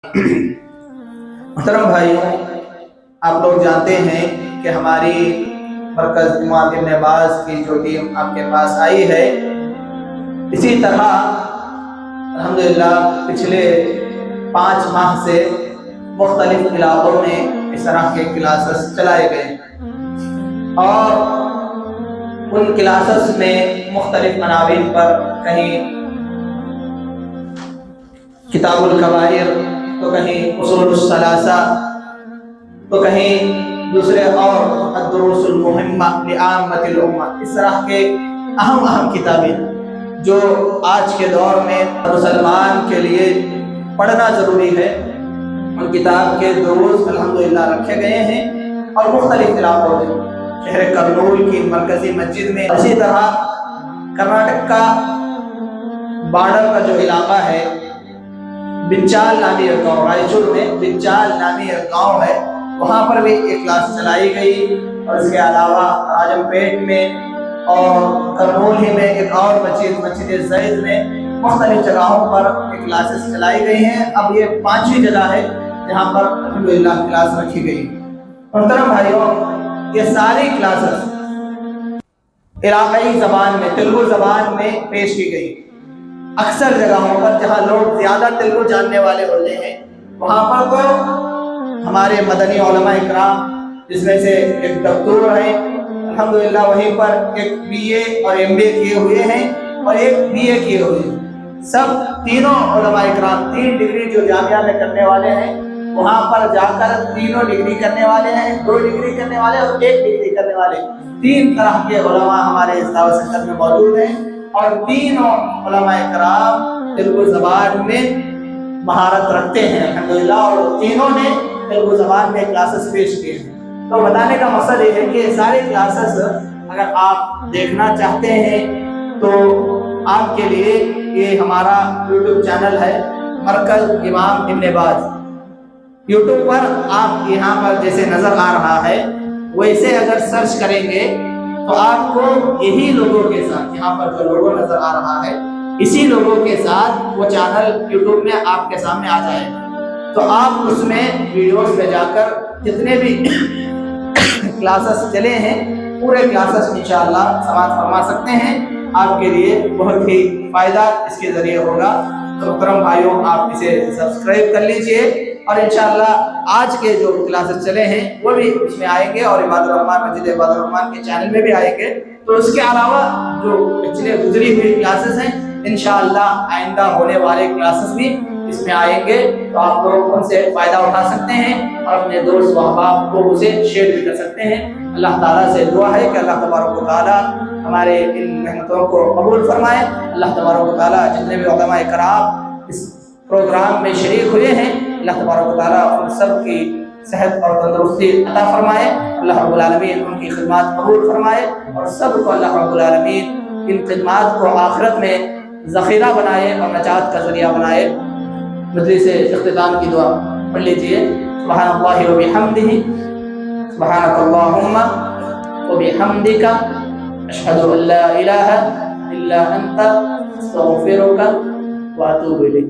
محترم بھائیوں، آپ لوگ جانتے ہیں کہ ہماری مرکز امام ابن باز کی جو ٹیم آپ کے پاس آئی ہے، اسی طرح الحمدللہ پچھلے 5 ماہ سے مختلف علاقوں میں اس طرح کے کلاسز چلائے گئے اور ان کلاسز میں مختلف عناوین پر کہیں کتاب الکبائر، تو کہیں اصول الثلاثہ، تو کہیں دوسرے اور الدروس المہمہ لعامۃ الامہ، اس طرح کے اہم کتابیں جو آج کے دور میں مسلمان کے لیے پڑھنا ضروری ہے، ان کتاب کے دروس الحمدللہ رکھے گئے ہیں اور مختلف علاقوں میں، شہر کرنول کی مرکزی مسجد میں، اسی طرح کرناٹک کا بارڈر کا جو علاقہ ہے، بنچال نامی ایک گاؤں، رائچور میں بنچال نامی ایک گاؤں ہے، وہاں پر بھی ایک کلاس چلائی گئی، اور اس کے علاوہ راجم پیٹ میں اور کرنول ہی میں ایک اور مسجد زید میں مختلف جگہوں پر ایک کلاسز چلائی گئی ہیں۔ اب یہ 5ویں جگہ ہے جہاں پر الحمدللہ کلاس رکھی گئی۔ محترم بھائیوں، یہ ساری کلاسز علاقائی زبان میں، تیلگو زبان میں پیش کی گئی۔ اکثر جگہوں پر جہاں لوگ زیادہ تیلگو جاننے والے ہوتے ہیں، وہاں پر تو ہمارے مدنی علماء اکرام، جس میں سے ایک دکتور ہیں الحمدللہ، وہیں پر ایک BA اور MBA کیے ہوئے ہیں اور ایک BA کیے ہوئے ہیں، سب تینوں علماء اکرام 3 ڈگری جو جامعہ میں کرنے والے ہیں، وہاں پر جا کر تینوں ڈگری کرنے والے ہیں، 2 ڈگری کرنے والے اور 1 ڈگری کرنے والے، 3 طرح کے علماء ہمارے اس دعوت سینٹر میں موجود ہیں، اور تینوں علماء کرام تیلگو زبان میں مہارت رکھتے ہیں الحمدللہ، اور تینوں نے تیلگو زبان میں کلاسز پیش کیے ہیں۔ تو بتانے کا مقصد یہ ہے کہ سارے کلاسز اگر آپ دیکھنا چاہتے ہیں تو آپ کے لیے یہ ہمارا YouTube چینل ہے، مرکز امام ابن باز۔ YouTube پر آپ یہاں پر جیسے نظر آ رہا ہے ویسے اگر سرچ کریں گے تو آپ کو یہی لوگوں کے ساتھ، یہاں پر جو لوگو نظر آ رہا ہے، اسی لوگوں کے ساتھ وہ چینل YouTube میں آپ کے سامنے آ جائے گا، تو آپ اس میں ویڈیوز میں جا کر جتنے بھی کلاسز چلے ہیں پورے کلاسز انشاءاللہ سماعت فرما سکتے ہیں۔ آپ کے لیے بہت ہی فائدہ اس کے ذریعے ہوگا، تو محترم بھائیوں آپ اسے سبسکرائب کر لیجئے، اور انشاءاللہ آج کے جو کلاسز چلے ہیں وہ بھی اس میں آئیں گے، اور عباد الرحمن مسجد عباد الرحمن کے چینل میں بھی آئیں گے۔ تو اس کے علاوہ جو پچھلے گزری ہوئی کلاسز ہیں، انشاءاللہ آئندہ ہونے والے کلاسز بھی اس میں آئیں گے، تو آپ لوگ ان سے فائدہ اٹھا سکتے ہیں اور اپنے دوست و احباب کو اسے شیئر بھی کر سکتے ہیں۔ اللہ تعالیٰ سے دعا ہے کہ اللہ تبارک و تعالیٰ ہمارے ان محنتوں کو قبول فرمائے۔ اللہ تبارک و تعالیٰ جتنے بھی علماء کرام اس پروگرام میں شریک ہوئے ہیں، اللہ تبارک و تعالیٰ ان سب کی صحت اور تندرستی عطا فرمائے، اللہ رب العالمین ان کی خدمات قبول فرمائے، اور سب کو اللہ رب العالمین ان خدمات کو آخرت میں ذخیرہ بنائے اور نجات کا ذریعہ بنائے۔ مجلس اختتام کی دعا پڑھ لیجئے۔ سبحان اللہ و بحمدہ، سبحانک اللہم و بحمدک، اشہد ان لا الہ الا انت، استغفرک و اتوب الیک۔